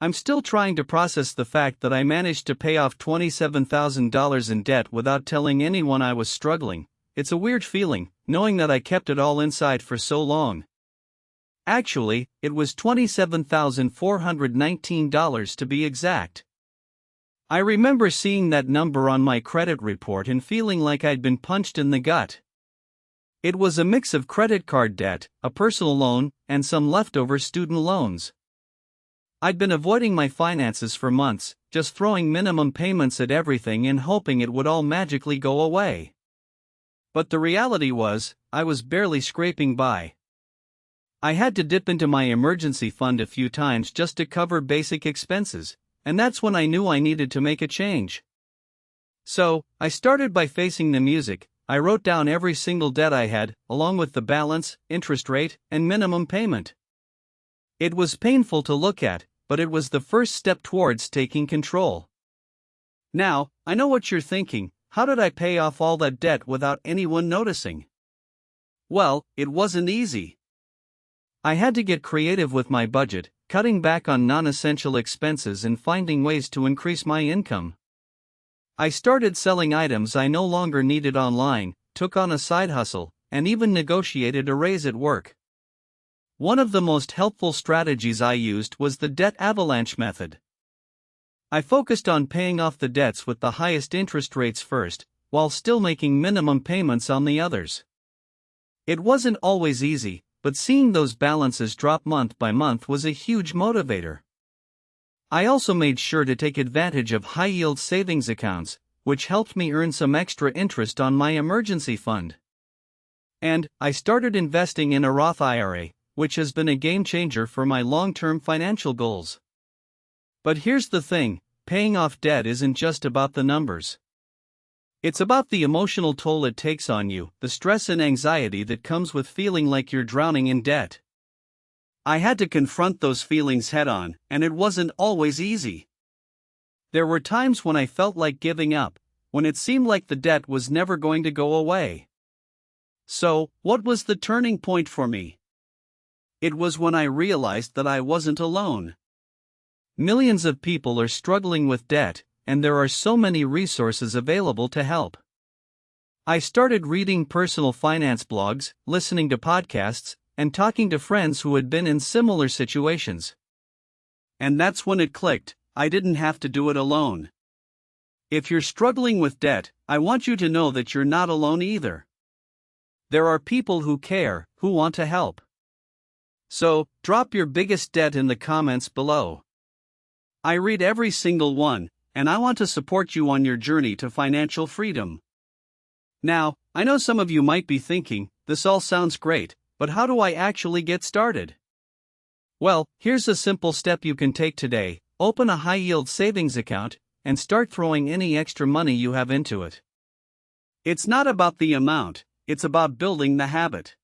I'm still trying to process the fact that I managed to pay off $27,000 in debt without telling anyone I was struggling. It's a weird feeling, knowing that I kept it all inside for so long. Actually, it was $27,419 to be exact. I remember seeing that number on my credit report and feeling like I'd been punched in the gut. It was a mix of credit card debt, a personal loan, and some leftover student loans. I'd been avoiding my finances for months, just throwing minimum payments at everything and hoping it would all magically go away. But the reality was, I was barely scraping by. I had to dip into my emergency fund a few times just to cover basic expenses, and that's when I knew I needed to make a change. So, I started by facing the music. I wrote down every single debt I had, along with the balance, interest rate, and minimum payment. It was painful to look at, but it was the first step towards taking control. Now, I know what you're thinking: how did I pay off all that debt without anyone noticing? Well, it wasn't easy. I had to get creative with my budget, cutting back on non-essential expenses and finding ways to increase my income. I started selling items I no longer needed online, took on a side hustle, and even negotiated a raise at work. One of the most helpful strategies I used was the debt avalanche method. I focused on paying off the debts with the highest interest rates first, while still making minimum payments on the others. It wasn't always easy, but seeing those balances drop month by month was a huge motivator. I also made sure to take advantage of high-yield savings accounts, which helped me earn some extra interest on my emergency fund. And I started investing in a Roth IRA, which has been a game-changer for my long-term financial goals. But here's the thing: paying off debt isn't just about the numbers. It's about the emotional toll it takes on you, the stress and anxiety that comes with feeling like you're drowning in debt. I had to confront those feelings head-on, and it wasn't always easy. There were times when I felt like giving up, when it seemed like the debt was never going to go away. So, what was the turning point for me? It was when I realized that I wasn't alone. Millions of people are struggling with debt, and there are so many resources available to help. I started reading personal finance blogs, listening to podcasts, and talking to friends who had been in similar situations. And that's when it clicked: I didn't have to do it alone. If you're struggling with debt, I want you to know that you're not alone either. There are people who care, who want to help. So, drop your biggest debt in the comments below. I read every single one, and I want to support you on your journey to financial freedom. Now, I know some of you might be thinking, this all sounds great, but how do I actually get started? Well, here's a simple step you can take today: open a high-yield savings account, and start throwing any extra money you have into it. It's not about the amount, it's about building the habit.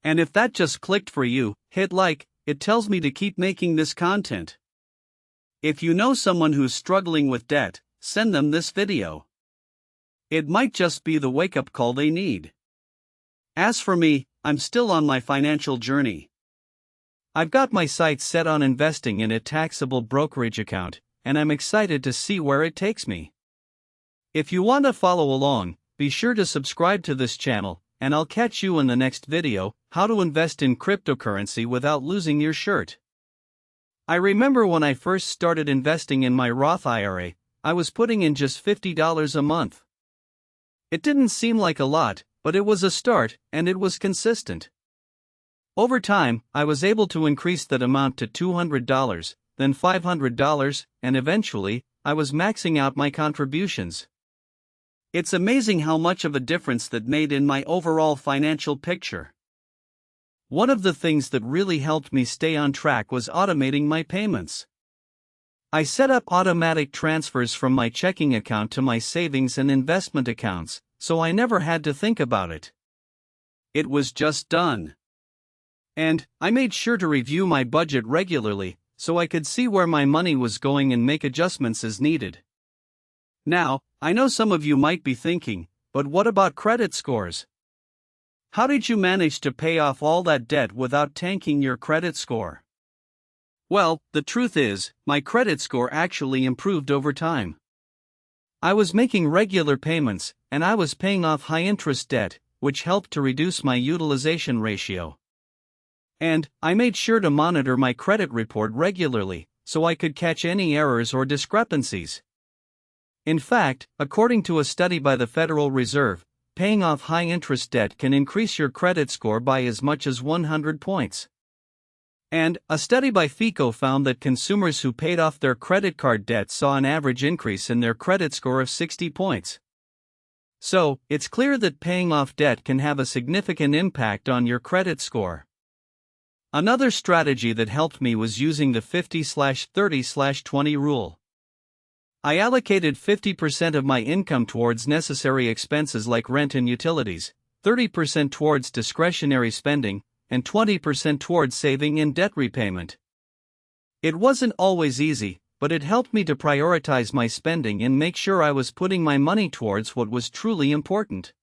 And if that just clicked for you, hit like. It tells me to keep making this content. If you know someone who's struggling with debt, send them this video. It might just be the wake-up call they need. As for me, I'm still on my financial journey. I've got my sights set on investing in a taxable brokerage account, and I'm excited to see where it takes me. If you want to follow along, be sure to subscribe to this channel, and I'll catch you in the next video: how to invest in cryptocurrency without losing your shirt. I remember when I first started investing in my Roth IRA, I was putting in just $50 a month. It didn't seem like a lot, but it was a start, and it was consistent. Over time, I was able to increase that amount to $200, then $500, and eventually, I was maxing out my contributions. It's amazing how much of a difference that made in my overall financial picture. One of the things that really helped me stay on track was automating my payments. I set up automatic transfers from my checking account to my savings and investment accounts, so I never had to think about it. It was just done. And I made sure to review my budget regularly, so I could see where my money was going and make adjustments as needed. Now, I know some of you might be thinking, but what about credit scores? How did you manage to pay off all that debt without tanking your credit score? Well, the truth is, my credit score actually improved over time. I was making regular payments, and I was paying off high-interest debt, which helped to reduce my utilization ratio. And I made sure to monitor my credit report regularly, so I could catch any errors or discrepancies. In fact, according to a study by the Federal Reserve, paying off high-interest debt can increase your credit score by as much as 100 points. And a study by FICO found that consumers who paid off their credit card debt saw an average increase in their credit score of 60 points. So, it's clear that paying off debt can have a significant impact on your credit score. Another strategy that helped me was using the 50/30/20 rule. I allocated 50% of my income towards necessary expenses like rent and utilities, 30% towards discretionary spending, and 20% towards saving and debt repayment. It wasn't always easy, but it helped me to prioritize my spending and make sure I was putting my money towards what was truly important.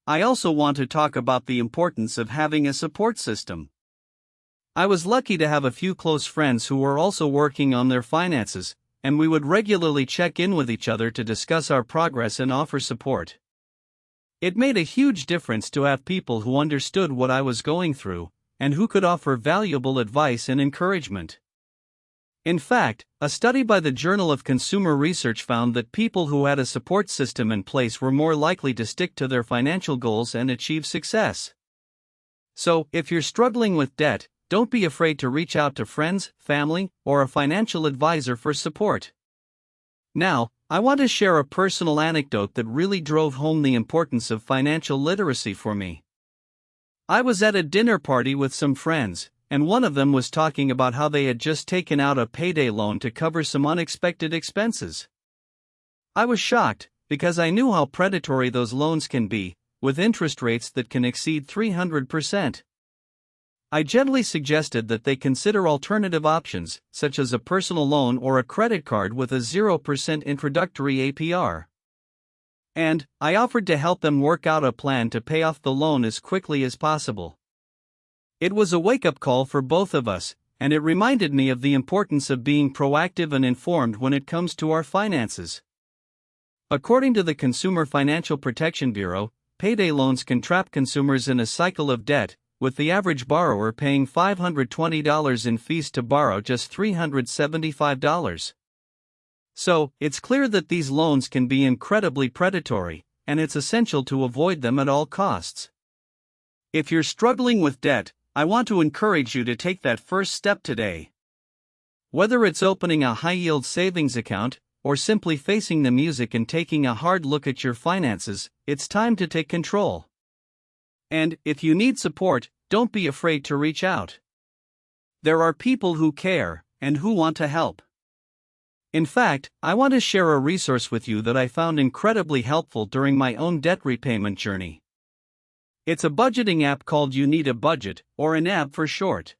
I also want to talk about the importance of having a support system. I was lucky to have a few close friends who were also working on their finances, and we would regularly check in with each other to discuss our progress and offer support. It made a huge difference to have people who understood what I was going through, and who could offer valuable advice and encouragement. In fact, a study by the Journal of Consumer Research found that people who had a support system in place were more likely to stick to their financial goals and achieve success. So, if you're struggling with debt, don't be afraid to reach out to friends, family, or a financial advisor for support. Now, I want to share a personal anecdote that really drove home the importance of financial literacy for me. I was at a dinner party with some friends, and one of them was talking about how they had just taken out a payday loan to cover some unexpected expenses. I was shocked, because I knew how predatory those loans can be, with interest rates that can exceed 300%. I gently suggested that they consider alternative options, such as a personal loan or a credit card with a 0% introductory APR. And I offered to help them work out a plan to pay off the loan as quickly as possible. It was a wake-up call for both of us, and it reminded me of the importance of being proactive and informed when it comes to our finances. According to the Consumer Financial Protection Bureau, payday loans can trap consumers in a cycle of debt, with the average borrower paying $520 in fees to borrow just $375. So, it's clear that these loans can be incredibly predatory, and it's essential to avoid them at all costs. If you're struggling with debt, I want to encourage you to take that first step today. Whether it's opening a high-yield savings account, or simply facing the music and taking a hard look at your finances, it's time to take control. And, if you need support, don't be afraid to reach out. There are people who care, and who want to help. In fact, I want to share a resource with you that I found incredibly helpful during my own debt repayment journey. It's a budgeting app called You Need a Budget, or an app for short.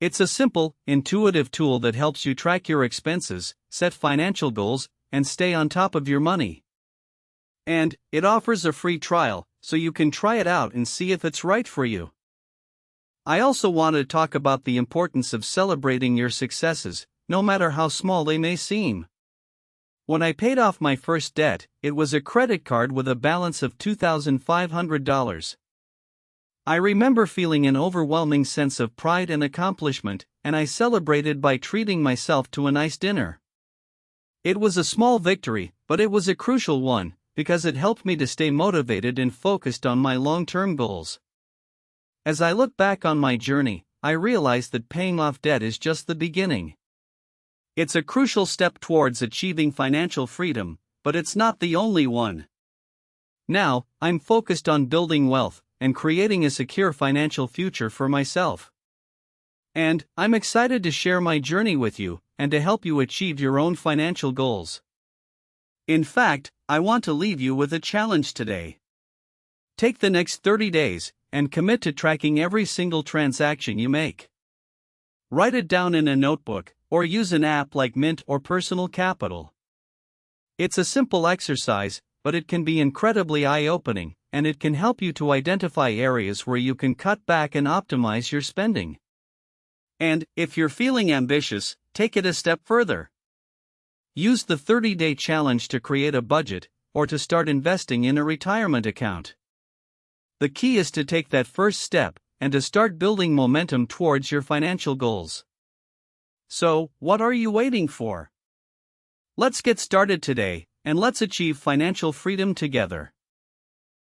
It's a simple, intuitive tool that helps you track your expenses, set financial goals, and stay on top of your money. And, it offers a free trial, so you can try it out and see if it's right for you. I also want to talk about the importance of celebrating your successes, no matter how small they may seem. When I paid off my first debt, it was a credit card with a balance of $2,500. I remember feeling an overwhelming sense of pride and accomplishment, and I celebrated by treating myself to a nice dinner. It was a small victory, but it was a crucial one, because it helped me to stay motivated and focused on my long-term goals. As I look back on my journey, I realize that paying off debt is just the beginning. It's a crucial step towards achieving financial freedom, but it's not the only one. Now, I'm focused on building wealth and creating a secure financial future for myself. And I'm excited to share my journey with you and to help you achieve your own financial goals. In fact, I want to leave you with a challenge today. Take the next 30 days and commit to tracking every single transaction you make. Write it down in a notebook, or use an app like Mint or Personal Capital. It's a simple exercise, but it can be incredibly eye-opening, and it can help you to identify areas where you can cut back and optimize your spending. And, if you're feeling ambitious, take it a step further. Use the 30-day challenge to create a budget, or to start investing in a retirement account. The key is to take that first step, and to start building momentum towards your financial goals. So, what are you waiting for? Let's get started today, and let's achieve financial freedom together.